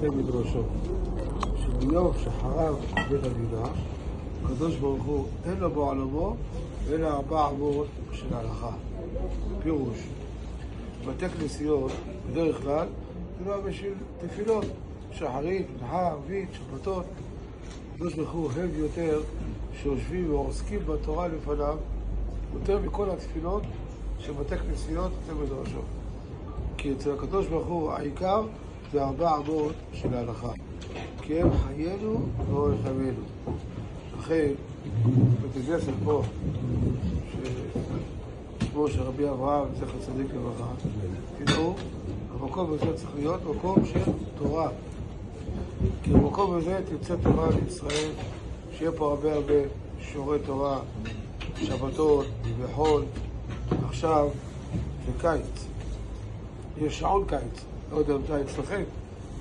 בתי מדרשו, שביום שחרב בית המקדש, הקדוש ברוך הוא אין לו בעולמו אלא 4 אמות של ההלכה. פירוש, בתי כנסיות בדרך כלל זה לא בשביל תפילות, שחרית, מנחה, ערבית, שבתות. הקדוש ברוך הוא אוהב יותר שיושבים ועוסקים בתורה לפניו יותר מכל התפילות של בתי כנסיות ובתי מדרשות. כי אצל הקדוש ברוך הוא העיקר זה 4 אמות של ההלכה. כי הם חיינו ורחמנו. לכן, בתגסת פה, ששמו של רבי אברהם, זכר צדיק לברכה, תדעו, המקום הזה צריך להיות מקום של תורה. כי במקום הזה תמצא תורה לישראל, שיהיה פה הרבה שיעורי תורה, שבתות, וחול. עכשיו, זה קיץ. יש שעון קיץ. לא יודע אם זה אצלכם.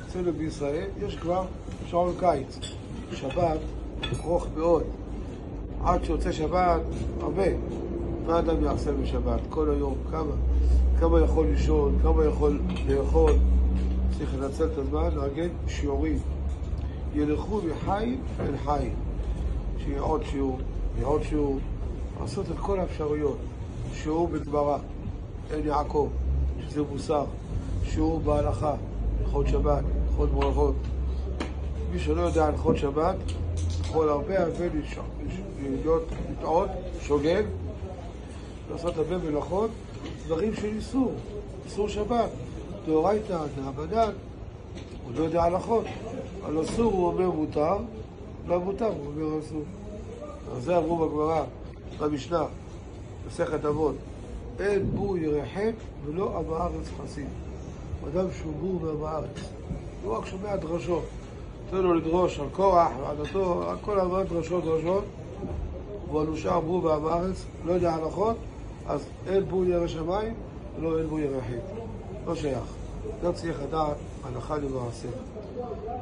אצלנו בישראל יש כבר שעון קיץ. שבת ארוך מאוד. עד שיוצא שבת, הרבה. מה אדם יעשה בשבת? כל היום, כמה יכול לישון, כמה יכול לאכול. צריך לנצל את הזמן, לארגן שיעורים. ילכו מחי אל חי. שיהיה עוד שיעור, ועוד שיעור. לעשות את כל האפשרויות. שיעור בגמרא, אין יעקב, שזה מוסר. שיעור בהלכה, הלכות שבת, הלכות ברכות. מי שלא יודע הלכות שבת, יכול הרבה להיות לטעות, שוגג, לעשות הרבה מלאכות, דברים של איסור, איסור שבת. דאורייתא, דרבנן, הוא לא יודע הלכות. על אסור הוא אומר מותר, לא מותר, הוא אומר אסור. אז זה עברו בגמרא, במשנה, מסכת אבות. אין בור ירחק ולא עם הארץ חסיד. אדם שהוא בור מעם הארץ. הוא רק שומע דרשות. תן לו לדרוש על קורח ועדתו, על כל הזמן דרשות, אבל הוא שער בור מעם הארץ, לא יודע הלכות, אז אין בור ירא שמיים ולא אין בור ירחק. לא שייך. לא צריך לדעת הלכה למעשה.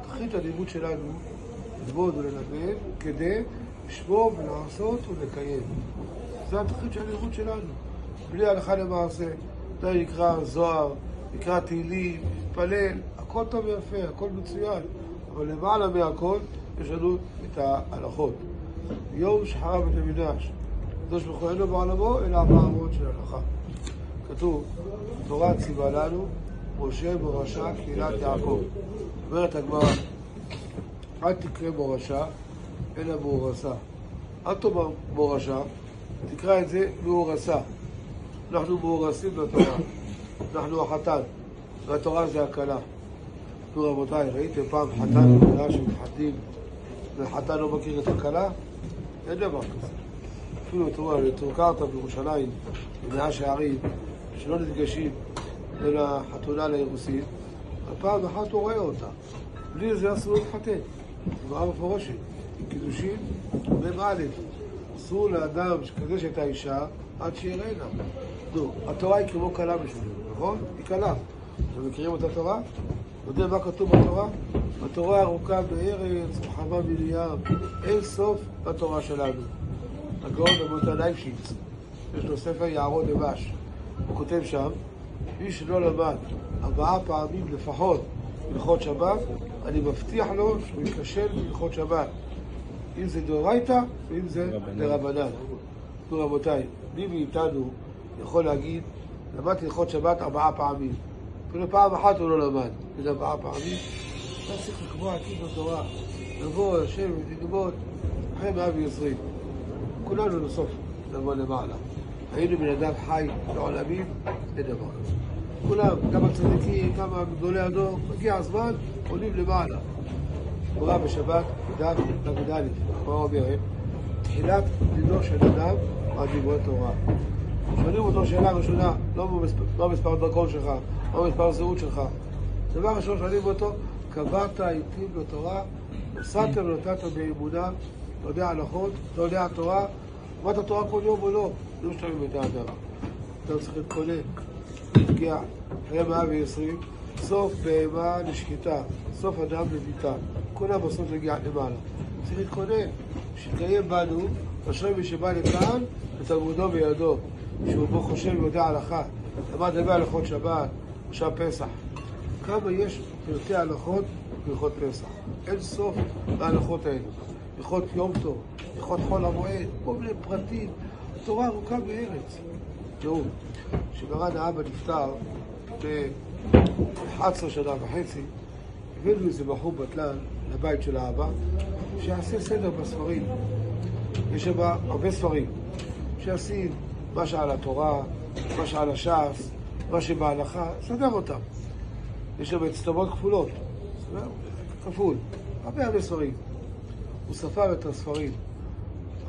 תכלית הלימוד שלנו ללמוד וללמד כדי לשמור ולעשות ולקיים. זה התכלית של הלימוד שלנו. בלי הלכה למעשה, אתה יקרא זוהר, יקרא תהילים, יתפלל, הכל טוב ויפה, הכל מצוין. אבל למעלה מהכל יש לנו את ההלכות. יום שחרב בית המקדש, הקדוש ברוך הוא אין לו בעולמו אלא 4 אמות של ההלכה. כתוב, תורה ציווה לנו, משה מורשה קהילת יעקב. אומרת הגמרא, אל תקרא מורשה, אלא מאורסה. אל תאמר מורשה, תקרא את זה מאורסה. אנחנו מאורסים לתורה, אנחנו החתן, והתורה זה הקלה. נו רבותיי, ראיתם פעם חתן וכלה שמתחתנים, והחתן לא מכיר את הקלה? אין דבר כזה. אפילו תורקרת בירושלים, במאה שערים, שלא נפגשים בין החתונה לאירוסין, הפעם אחת הוא רואה אותה. בלי זה אסור להתחתן. גמרא מפורשת, קידושין במעלה. אסור לאדם שקדש את האישה עד שיראנה. נו, התורה היא כמו קלה בשבילנו, נכון? היא קלה. אתם מכירים את התורה? יודע מה כתוב בתורה? התורה ארוכה בארץ, רחבה מים, אין סוף בתורה שלנו. הגאון רבי לייבשיץ, יש לו ספר יערות דבש. הוא כותב שם, מי שלא למד 4 פעמים לפחות הלכות שבת, אני מבטיח לו שהוא ייכשל בהלכות שבת. אם זה דאורייתא ואם זה דרבנן. נו רבותיי, מי מאיתנו יכול להגיד, למדתי הלכות שבת 4 פעמים. אפילו פעם אחת הוא לא למד, וזה 4 פעמים. אתה צריך לקבוע עתיד בתורה, לבוא, לשבת, ללמוד, אחרי 120. כולנו לסוף נבוא למעלה. היינו בן אדם חי לעולמים, אין דבר כזה. כולם, כמה צדיקים, כמה גדולי הדור, מגיע הזמן, עולים למעלה. קורא בשבת, דף ל"א, מה אומרת? תחילת דינו של אדם על דברי תורה. שואלים אותו שאלה ראשונה, לא מספר דרכון שלך, לא מספר זהות שלך. דבר ראשון שואלים אותו, קבעת איתי בתורה, נסעת ונתת באמונה, אתה יודע הלכות, אתה יודע התורה, אמרת התורה כל יום או לא? לא שתיים את האדם. אתה צריך להתכונן, להגיע אחרי 120, סוף בהמה לשחיטה, סוף אדם לביתה. כולם בסוף להגיע למעלה. צריך להתכונן, שתקיים בנו, אשרי מי שבא לכאן, ותלמודו בידו, שהוא בו חושב ויודע הלכה. למד הרבה הלכות שבת, עכשיו פסח. כמה יש פרטי הלכות בהלכות פסח. אין סוף להלכות האלה. הלכות יום טוב, הלכות חול המועד, כל מיני פרטים. תורה ארוכה בארץ. תראו, כשמרן האבא נפטר ב-11 שנה וחצי, הבאנו איזה בחור בטלן לבית של האבא, שיעשה סדר בספרים. יש שם הרבה ספרים, שיעשים מה שעל התורה, מה שעל הש"ס, מה שבהלכה, סדר אותם. יש שם הצטמות כפולות, כפול, הרבה ספרים. הוא ספר את הספרים.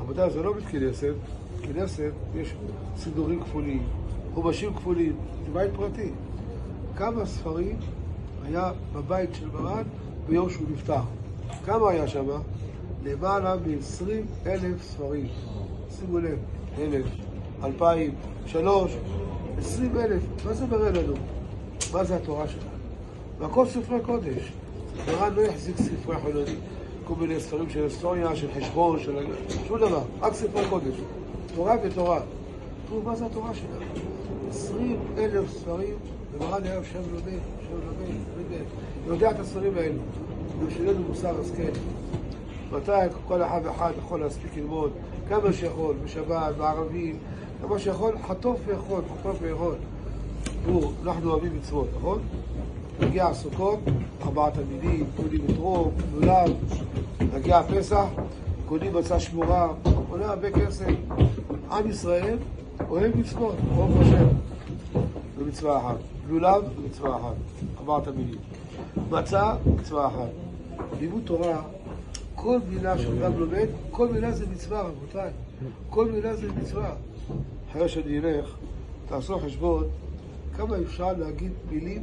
עבודה זה לא בית כנסת, כנסת יש סידורים כפולים, חומשים כפולים, זה בית פרטי. כמה ספרים היה בבית של מרן ביום שהוא נפטר? כמה היה שם? למעלה מ-20,000 ספרים. שימו לב, 1,000, 2,000, 3, 20,000. מה זה מראה לנו? מה זה התורה שלנו? והכל ספרי קודש. מרן לא יחזיק ספרי חילוני, כל מיני ספרים של היסטוריה, של חשבון, של... שום דבר, רק ספרי קודש. תורה ותורה. תראו, מה זה התורה שלנו? 20,000 ספרים, ומרן היה שם לומד, יודע את הספרים האלו. ובשבילנו מוסר השכל. מתי כל אחד ואחד יכול להספיק ללמוד, כמה שיכול, בשבת, בערבים, כמה שיכול, חטוף ויכול, תראו, אנחנו אוהבים מצוות, נכון? נגיע הסוכות, 4 תלמידים, קונים אתרוג, לולב, נגיע הפסח, קונים מצה שמורה, עולה הרבה כסף. עם ישראל אוהב מצוות, אוהב השם, במצווה אחת. לולב, במצווה אחת, 4 תלמידים. מצה, מצווה אחת. לימוד תורה, כל מילה שאדם לומד, כל מילה זה מצווה, רבותיי. כל מילה זה מצווה. אחרי שאני אלך, תעשו חשבון כמה אפשר להגיד מילים